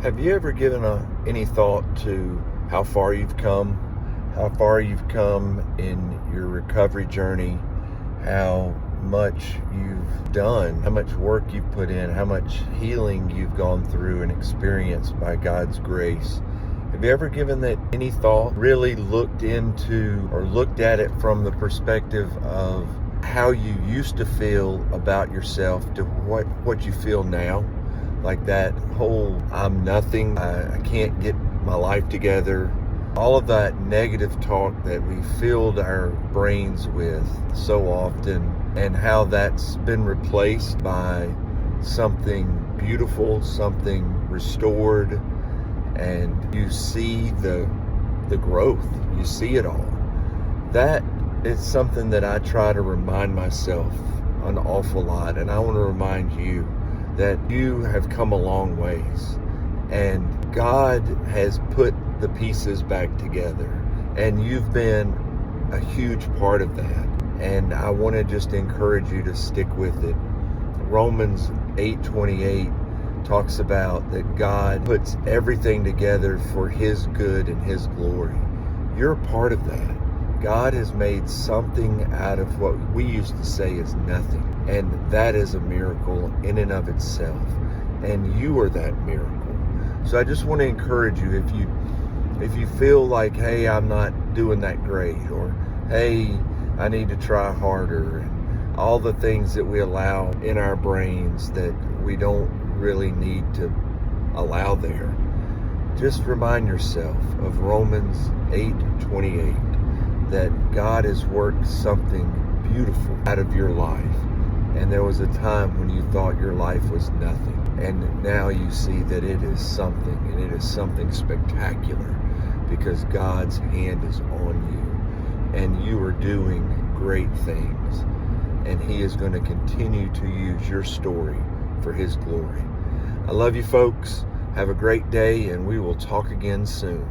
Have you ever given any thought to how far you've come? How far you've come in your recovery journey? How much you've done? How much work you've put in? How much healing you've gone through and experienced by God's grace? Have you ever given that any thought? Really looked into or looked at it from the perspective of how you used to feel about yourself to what you feel now? Like that whole I'm nothing, I can't get my life together. All of that negative talk that we filled our brains with so often, and how that's been replaced by something beautiful, something restored, and you see the growth, you see it all. That is something that I try to remind myself an awful lot, and I want to remind you that you have come a long ways, and God has put the pieces back together, and you've been a huge part of that. And I want to just encourage you to stick with it. Romans 8:28 talks about that God puts everything together for His good and His glory. You're a part of that. God has made something out of what we used to say is nothing. And that is a miracle in and of itself. And you are that miracle. So I just want to encourage you, if you feel like, hey, I'm not doing that great, or hey, I need to try harder, and all the things that we allow in our brains that we don't really need to allow there, just remind yourself of Romans 8:28. That God has worked something beautiful out of your life. And there was a time when you thought your life was nothing. And now you see that it is something, and it is something spectacular, because God's hand is on you, and you are doing great things. And He is going to continue to use your story for His glory. I love you folks. Have a great day, and we will talk again soon.